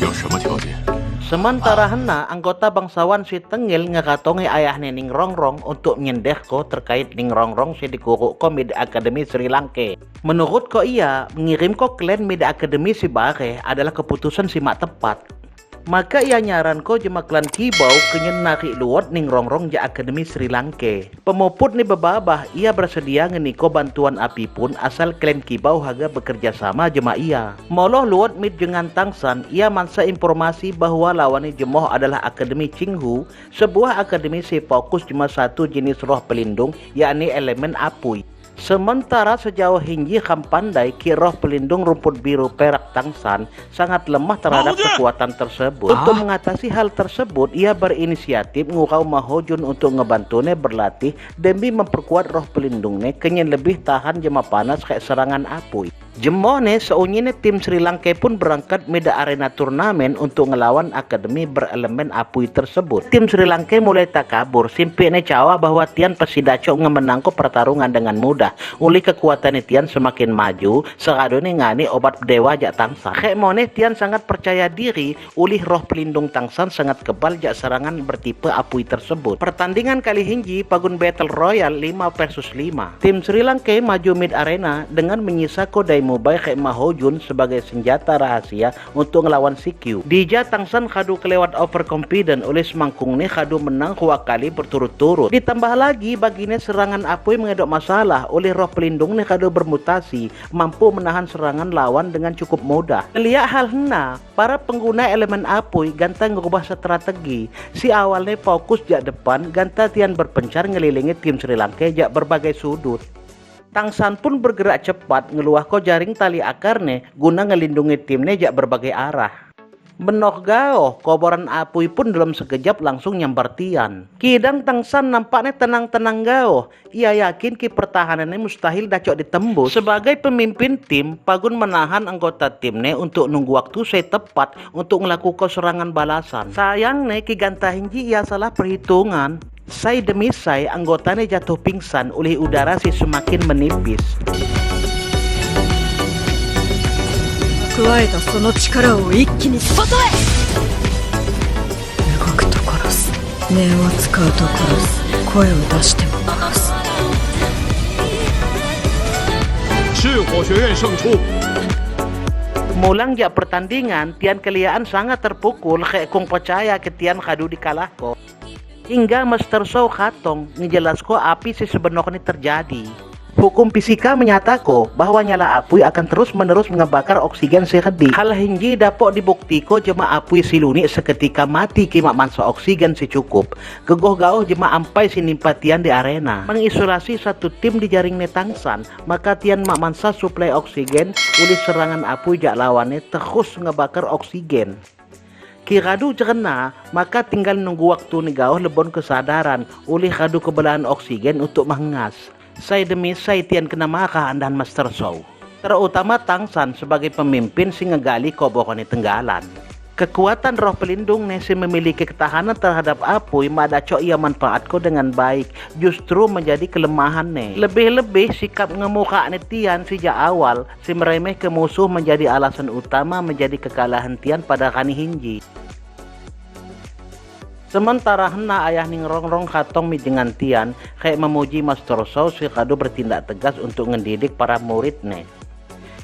有什么条件？ Sementara hena anggota bangsawan si Tengil ngekatongi ayahnya Ning Rongrong untuk nyendeh ko terkait Ning Rongrong si dikuruk ko Media Akademi Sri Lanka. Menurut ko ia, mengirim ko klan Media Akademi si Bare adalah keputusan si mak tepat. Maka ia nyaran ko jema klan Kibau kenyen nari luot Ning Rongrong ja Akademi Sri Lanka. Pemuput ni bebabah ia bersedia ngeniko bantuan api pun asal klan Kibau haga bekerja sama jema ia. Moloh luot mid dengan Tangsan ia mansa informasi bahwa lawannya jemoh adalah Akademi Cinghu, sebuah akademi si fokus cuma satu jenis roh pelindung yakni elemen api. Sementara sejauh hinggi kam pandai ki roh pelindung rumput biru perak Tangsan sangat lemah terhadap kekuatan tersebut. Untuk mengatasi hal tersebut, ia berinisiatif ngurau Mahojun untuk ngebantune berlatih demi memperkuat roh pelindungnya kenyen lebih tahan jema panas kayak serangan api. Jemohne seunyine tim Sri Lanka pun berangkat Media Arena turnamen untuk ngelawan akademi berelemen api tersebut. Tim Sri Lanka mulai takabur, simpine cawa bahwa Tian Pesidaco ngemenangko pertarungan dengan mudah. Uli kekuatan Tian semakin maju, seradone ngani obat dewa jak Tangsan. Kayak mone Tian sangat percaya diri, ulih roh pelindung Tangsan sangat kebal jak serangan bertipe api tersebut. Pertandingan kali hinggi pagun battle royal 5 versus 5. Tim Sri Lanka maju mid arena dengan menyisa kodai mobile kayak Mahojun sebagai senjata rahasia untuk ngelawan CQ. Dija Tangsan kadu kelewat overconfident oleh semangkung nih kadu menang 2 kali berturut-turut. Ditambah lagi baginya serangan api mengedok masalah oleh roh pelindung nih kadu bermutasi mampu menahan serangan lawan dengan cukup mudah. Lihat hal hena, para pengguna elemen api ganta ngubah strategi. Si awalnya fokus jak depan, ganta Tian berpencar ngelilingi tim Sri Lanka jak berbagai sudut. Tangsan pun bergerak cepat ngeluah ko jaring tali akarnya guna ngelindungi timnya jak berbagai arah. Benoh gao, kobaran api pun dalam sekejap langsung nyambar Tian. Kidang Tangsan nampaknya tenang-tenang gao. Ia yakin ki pertahanannya mustahil dacok ditembus. Sebagai pemimpin tim, Pagun menahan anggota timnya untuk nunggu waktu saya tepat untuk melakukan serangan balasan. Sayangnya ki ganta hinggi ia salah perhitungan. Say demi say anggotanya jatuh pingsan oleh udara si semakin menipis. 加えたその力を一気に外へ。動くと殺す、念を使うと殺す、声を出しても殺す。赤火学院胜出。 Mulang jak pertandingan, Tian Keliaan sangat terpukul kayak kong percaya ke Tian kadu dikalahko. Hingga Master Show katong ngejelasko api si sebenarnya terjadi. Hukum fisika menyatakan bahwa nyala api akan terus-menerus ngebakar oksigen sekedik. Hal hinggi dapat dibuktiko jema api siluni seketika mati kimak mansa oksigen secukup. Gegoh gauh jema ampai sinimpa Tian di arena. Mengisolasi satu tim di jaring Tangsan, maka Tian mak mansa suplai oksigen uli serangan api jak lawannya terus ngebakar oksigen. Kiradu cerna, maka tinggal nunggu waktu negauh lebon kesadaran oleh kadu kebelahan oksigen untuk mengas. Saya demi saya Tian kena marah andan Master Show. Terutama Tangsan sebagai pemimpin si ngegali kobokone tenggalan. Kekuatan roh pelindung si memiliki ketahanan terhadap api madaco ia manfaatko dengan baik, justru menjadi kelemahannya. Lebih-lebih sikap ngemuka Tian sejak awal si meremeh ke musuh menjadi alasan utama menjadi kekalahan Tian pada kani hinggi. Sementara hena ayah Ning Rongrong katong mi dengan Tian kayak memuji Master Show si kado bertindak tegas untuk ngendidik para muridnya.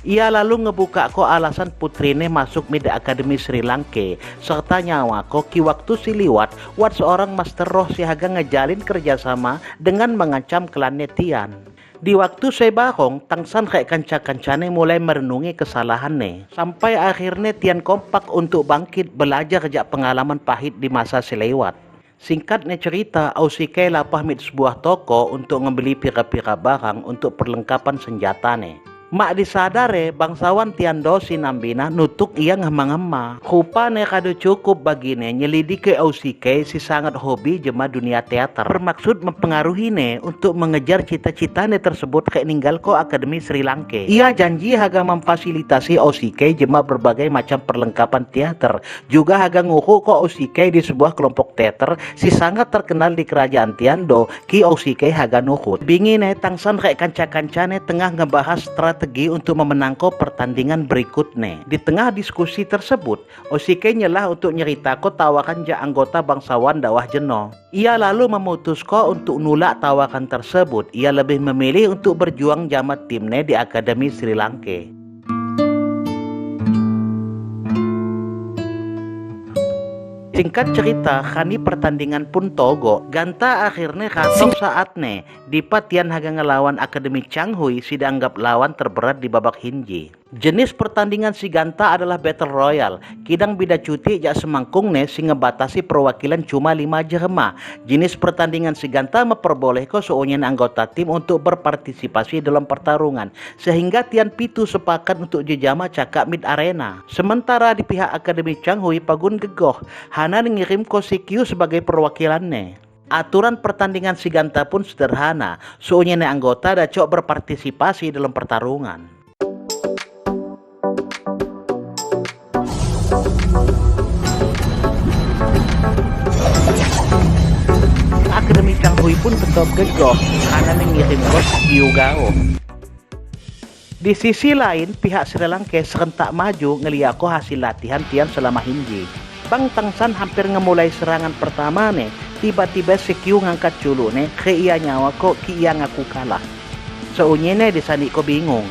Ia lalu ngebuka ko alasan putrine masuk Media Akademi Sri Lanka serta nyawa ko ki waktu si liwat wat seorang master roh si haga ngejalin kerjasama dengan mengancam klannya Tian. Di waktu saya barong, Tangsan kayak kanca-kancane mulai merenungi kesalahannya. Sampai akhirnya Tian kompak untuk bangkit belajar sejak pengalaman pahit di masa selewat. Singkatnya cerita, Ausikai lapah mid sebuah toko untuk membeli pira-pira barang untuk perlengkapan senjatanya. Mak disadare bangsawan Tian Dosi Nambina nutuk ia ngema-ngema. Rupane kado cukup baginya nyelidiki Ausikai si sangat hobi jema dunia teater. Bermaksud mempengaruhinya untuk mengejar cita-citanya tersebut kayak ninggal ko Akademi Sri Lanka. Ia janji haga memfasilitasi Ausikai jema berbagai macam perlengkapan teater. Juga haga nguku ko Ausikai di sebuah kelompok teater si sangat terkenal di kerajaan Tian Do ki Ausikai haga nukut. Bingine Tangsan kayak kanca-kancane tengah ngebahas strategi strategi untuk memenangkan pertandingan berikutnya. Di tengah diskusi tersebut, Oshike nyelah untuk nyeritakan tawaran ja anggota bangsawan dawah jeno. Ia lalu memutuskan untuk nolak tawaran tersebut. Ia lebih memilih untuk berjuang jama timnya di Akademi Sri Lanka. Singkat cerita, kani pertandingan pun togo. Ganta akhirnya katong saatnya di patian haga ngelawan Akademi Changhui si dianggap lawan terberat di babak hinji. Jenis pertandingan si Ganta adalah Battle Royale. Kidang bida cuti jak semangkungne si ngebatasi perwakilan cuma 5 jerema. Jenis pertandingan si Ganta memperbolehkan seonyen anggota tim untuk berpartisipasi dalam pertarungan. Sehingga tian pitu sepakat untuk jejama cakap mid arena. Sementara di pihak Akademi Changhui pagun gegoh. Hana ngirim ko si Q sebagai perwakilannya. Aturan pertandingan si Ganta pun sederhana. Seonyen anggota dacok berpartisipasi dalam pertarungan. Akademi Changhui pun tetap gegoh karena mengirim bos Hyugao. Di sisi lain, pihak Sri Lanka serentak maju ngeliako hasil latihan tian selama hinji. Bang Tangsan hampir ngemulai serangan pertama nih, tiba-tiba si Q ngangkat culu nih, ke iya nyawa kok ki iya ngaku kalah. Seunyene disani ko bingung.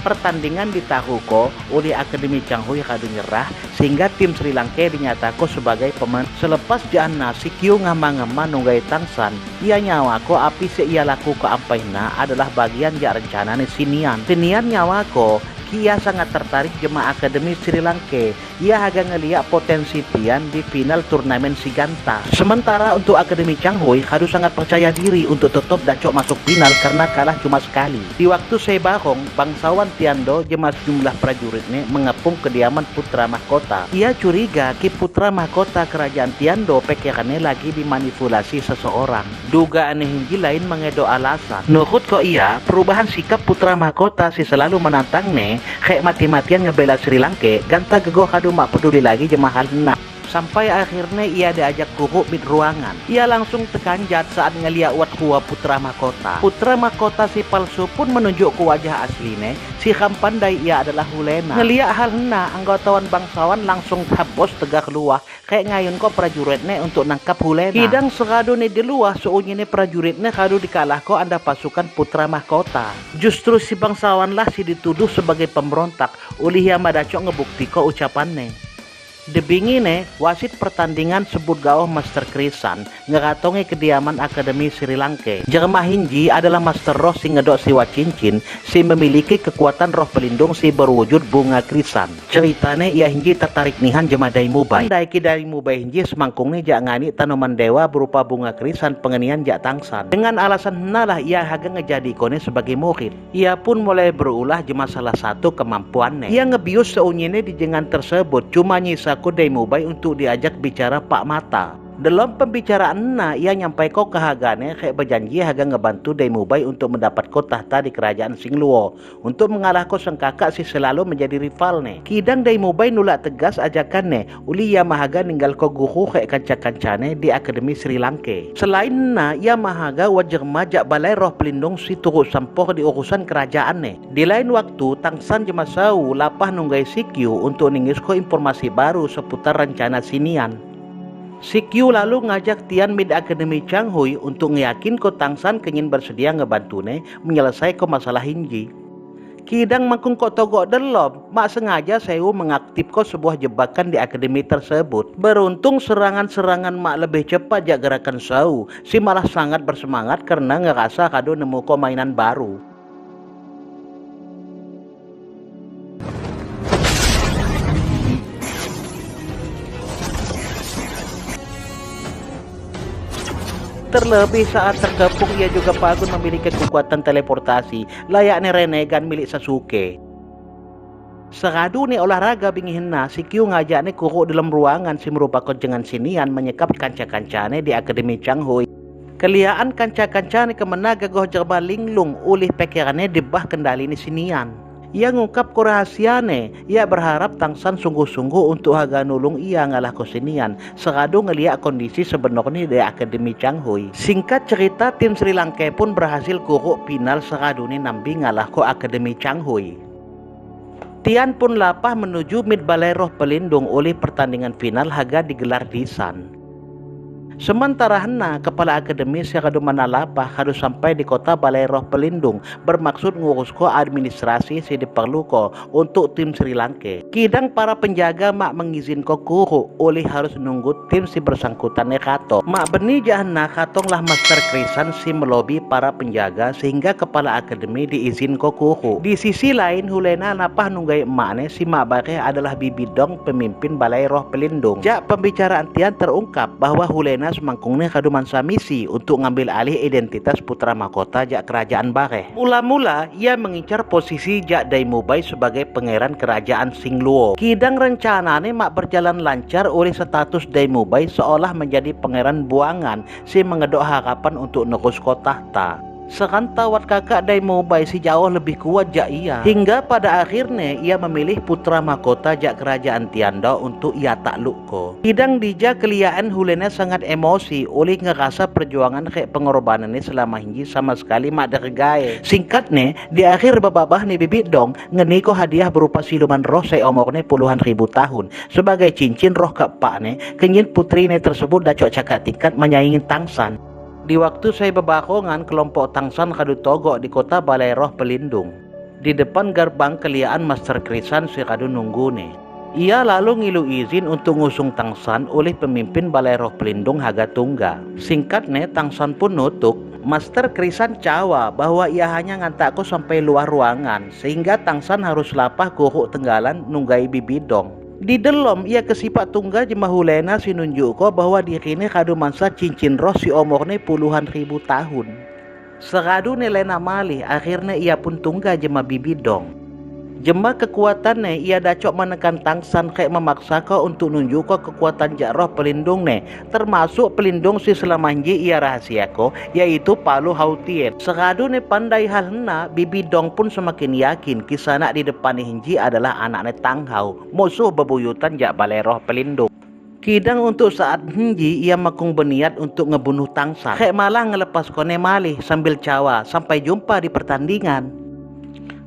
Pertandingan ditahu ko oleh Akademi Changhui kadu nyerah sehingga tim Sri Lanka dinyatakan sebagai pemenang. Selepas jana si Q ngama-ngama nunggai Tangsan, ia nyawa ko api se ia laku ke ampaina adalah bagian ja rencana ni Sinian. Sinian nyawa ko ia sangat tertarik jemaah Akademi Sri Lanka. Ia haga ngeliat potensi tian di final turnamen si Ganta. Sementara untuk Akademi Changhui harus sangat percaya diri untuk tetap dacok masuk final karena kalah cuma sekali. Di waktu sebarong, bangsawan Tiando jemaah jumlah prajuritnya mengepung kediaman putra mahkota. Ia curiga ki putra mahkota kerajaan Tiando pekirannya lagi dimanipulasi seseorang. Dugaan hinji lain mengedo alasan. Nurut kok ia, perubahan sikap putra mahkota si selalu menantangnya kayak mati-matian ngebela Sri Lanka. Ganta gegoh kadu mak peduli lagi jemaah hendak. Sampai akhirnya ia diajak kuruk di ruangan. Ia langsung tekanjat saat ngeliat wat kuah putra mahkota. Putra mahkota si palsu pun menunjuk ke wajah aslinya. Si pandai ia adalah Hulena. Ngeliat hal hena, anggotawan bangsawan langsung habos tegak luah. Kayak ngayun ko prajuritnya untuk nangkap Hulena. Hidang seradu ni di luah, seunyene prajuritnya kadu dikalah ko anda pasukan putra mahkota. Justru si bangsawan lah si dituduh sebagai pemberontak. Oleh yang madacok ngebukti ko ucapannya. Debingine, wasit pertandingan sebut gauh Master Krisan ngeratongi kediaman Akademi Sri Lanka. Jeremah Hinji adalah Master Roh si ngedok siwa cincin si memiliki kekuatan roh pelindung si berwujud bunga krisan. Ceritanya ia Hinji tertarik nihan jema Daimubai. Daiki Daimubai Hinji semangkungnya jak ngani tanaman dewa berupa bunga krisan pengenian jak Tangsan. Dengan alasan henalah ia haga ngejadikone sebagai murid. Ia pun mulai berulah jema salah satu kemampuannya. Ia ngebius seunyene di jengan tersebut cuma nyisa aku Daimubai untuk diajak bicara Pak Mata. Dalam pembicaraan ia nyampaikan kehagane kayak berjanji haga ngebantu Daimubai untuk mendapat tahta di kerajaan Singluo untuk mengalahkan sang kakak si selalu menjadi rivalnya. Kidang Daimubai nolak tegas ajakannya. Uli ia mahaga ninggal ko guru kayak kanca-kancane di Akademi Sri Lanka. Selain ia mahaga wajar majak balai roh pelindung si turut sampor di urusan kerajaannya. Di lain waktu Tangsan jemasau lapah nunggai si Q untuk ningis ko informasi baru seputar rencana Sinian. Si Q lalu ngajak tian mid Akademi Changhui untuk ngeyakin ko Tangsan kenyin bersedia ngebantune menyelesaikan masalah hinji. Kidang mangkung kok togok delom, mak sengaja saya mengaktifkan sebuah jebakan di akademi tersebut. Beruntung serangan-serangan mak lebih cepat jak gerakan sau, si malah sangat bersemangat karena ngerasa kado nemu ko mainan baru. Terlebih saat terkepung ia juga pagun memiliki kekuatan teleportasi layaknya Renegan milik Sasuke. Seradu ni olahraga bingihna si Q ngajak ni kuruk dalam ruangan si merupakan jengan Sinian menyekap kanca-kancane di Akademi Changhui. Keliaan kanca-kancane kemana gagoh jerba linglung oleh pikirannya dibah kendali ni Sinian. Ia ngungkap ko rahasiane, ia berharap Tangsan sungguh-sungguh untuk haga nulung ia ngalah kesenian, sekadu ngeliat kondisi sebenarnya di Akademi Changhui. Singkat cerita, tim Sri Lanka pun berhasil kuruk final sekadu ni nambi ngalah ko Akademi Changhui. Tian pun lapah menuju mid Balai Roh Pelindung oleh pertandingan final haga digelar di San. Sementara hena kepala akademi sekadu manalapah harus sampai di kota Balai Roh Pelindung bermaksud ngurus ko administrasi si diperlu ko untuk tim Sri Lanka. Kidang para penjaga mak mengizin ko kuru oleh harus nunggu tim si bersangkutan kato. Mak beni jahna katong lah Master Krisan si melobi para penjaga sehingga kepala akademi diizin ko kuru. Di sisi lain Hulena napah nunggai emakne si mak bare adalah bibidong pemimpin Balai Roh Pelindung. Jak pembicaraan tian terungkap bahwa Hulena semangkungnya kaduman samisi untuk ngambil alih identitas putra mahkota jak kerajaan Bareh. Mula-mula ia mengincar posisi jak Daimubai sebagai pangeran kerajaan Singluo. Kidang rencananya mak berjalan lancar oleh status Daimubai seolah menjadi pangeran buangan si mengedok harapan untuk nerus ko tahta. Serantawat kakak Daimubai si jauh lebih kuat jak ia. Hingga pada akhirnya ia memilih putra mahkota jak kerajaan Tianda untuk ia takluk ko. Kidang dija keliaan Hulena sangat emosi oleh ngerasa perjuangan kayak pengorbanan ini selama ini sama sekali mak dergai. Singkatnya, di akhir bababah ni bibit dong ngeni ko hadiah berupa siluman roh seumurnya puluhan ribu tahun sebagai cincin roh keempatnya kenyin putri ini tersebut dacok cakap tingkat menyaingi Tangsan. Di waktu saya bebakongan, kelompok Tangsan kadu togok di kota Balai Roh Pelindung. Di depan gerbang keliaan Master Krisan si kadu nunggu nih. Ia lalu ngilu izin untuk ngusung Tangsan oleh pemimpin Balai Roh Pelindung Haga Tungga. Singkatnya Tangsan pun nutuk. Master Krisan cawa bahwa ia hanya ngantakku sampai luar ruangan sehingga Tangsan harus lapah kuruk tenggalan nunggai bibidong. Di delom ia kesipak tunggal jemah Hulena si nunjuk ko bahwa dirinya kadu mansa cincin roh si umurnya puluhan ribu tahun. Seradu Lena malih akhirnya ia pun tunggal jemah bibidong. Jemah kekuatannya ia dacok menekan Tangsan kayak memaksa ko untuk nunjuk ko kekuatan jak roh pelindung ne, termasuk pelindung si selama ini ia rahasia ko yaitu Palu Hautien. Seradu ne pandai hal hena, bibidong pun semakin yakin kisana di depan hinji adalah anaknya Tanghau, musuh bebuyutan jak Balai Roh Pelindung. Kidang untuk saat hinji ia makung berniat untuk ngebunuh Tangsan. Kayak malah ngelepas kone malih sambil cawa sampai jumpa di pertandingan.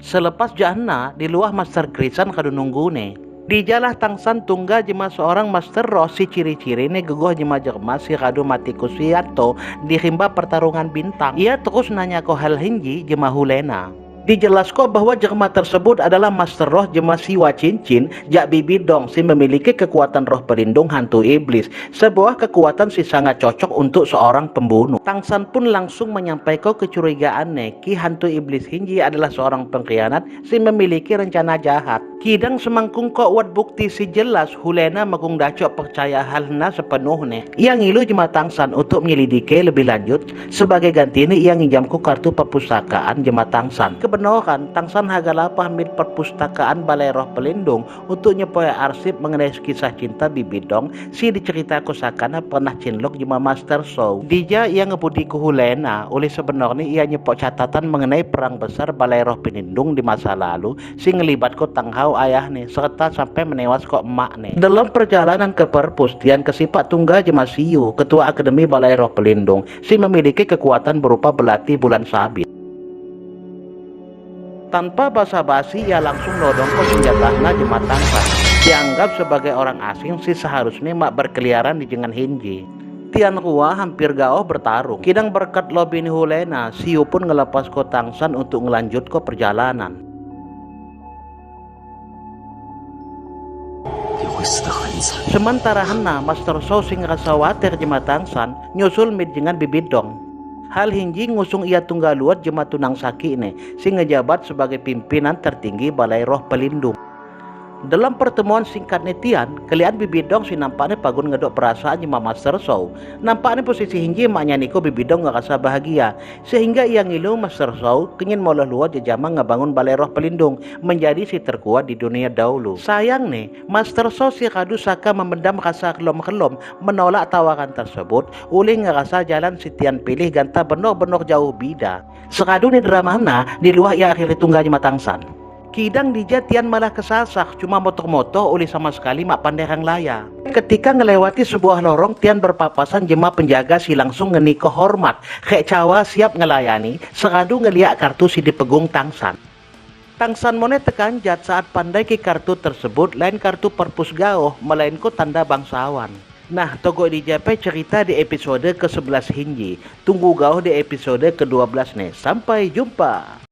Selepas jahna di luar Master Krisan kadu nunggu ne. Di jalah Tangsan tunggal jema seorang Master Roh si ciri-ciri ne gegoh jema jerma si kadu mati kusiato di rimba pertarungan bintang. Ia terus nanya ko hal hinji jema Hulena. Dijelaskan bahwa jerma tersebut adalah Master Roh jema Siwa Cincin jak bibidong si memiliki kekuatan roh pelindung hantu iblis, sebuah kekuatan si sangat cocok untuk seorang pembunuh. Tangsan pun langsung menyampaikan kecurigaannya ki hantu iblis hinji adalah seorang pengkhianat si memiliki rencana jahat. Kidang semangkung ko wat bukti si jelas Hulena makung dacok percaya halna sepenuhnya. Ia ngilu jema Tangsan untuk menyelidiki lebih lanjut. Sebagai ganti ini ia nginjamku kartu perpustakaan jema Tangsan. Kebenaran Tangsan haga lapah mid perpustakaan Balai Roh Pelindung untuk nyepoya arsip mengenai kisah cinta bibidong si dicerita sakana pernah cinlok jema Master Show. Dija ia ngebudi ku Hulena oleh sebenarnya ia nyepok catatan mengenai perang besar Balai Roh Pelindung di masa lalu si ngelibat ko Tanghau ayahnya serta sampai menewas ko emaknya. Dalam perjalanan ke perpus tian kesipak tunggal jema Siu ketua Akademi Balai Roh Pelindung si memiliki kekuatan berupa belati bulan sabit. Tanpa basa-basi ia langsung nodong ke senjatanya jema Tangsan. Dianggap sebagai orang asing si seharusnya mak berkeliaran di jengan hinji. Tian Rua hampir gao bertarung. Kidang berkat lobi ni Hulena, Siu pun ngelepas ko Tangsan untuk ngelanjut ko perjalanan. Sementara hena Master Show sing ngerasa water jema Tangsan nyusul mid jengan bibidong. Hal hinji ngusung ia tunggal luat jema Tunang Saki ini si ngejabat sebagai pimpinan tertinggi Balai Roh Pelindung. Dalam pertemuan singkat netian, kelian bibidong si nampaknya pagun ngedok perasaan jema Master Show. Nampaknya posisi hinji maknya niko bibidong ngerasa bahagia sehingga ia ngilu Master Show kenyin maulah luat jama ngebangun Balai Roh Pelindung menjadi si terkuat di dunia dahulu. Sayang nih, Master Show si kadu saka memendam rasa kelom-kelom menolak tawaran tersebut oleh ngerasa jalan si tian pilih ganta benar-benar jauh bida. Sekadu ni drama na di luar ia akhirnya tunggal jema Tangsan. Kidang dija tian malah kesasak, cuma motor-motor oleh sama sekali mak panderang laya. Ketika ngelewati sebuah lorong, tian berpapasan jema penjaga si langsung ngeni kehormat. Kayak cawa siap ngelayani, seradu ngeliak kartu si dipegung tangsan. Tangsan monet tekanjat saat pandai ki kartu tersebut lain kartu perpus gaoh, melainko tanda bangsawan. Nah, togo di Japai cerita di episode ke-11 Hinji. Tunggu gaoh di episode ke-12 nih. Sampai jumpa.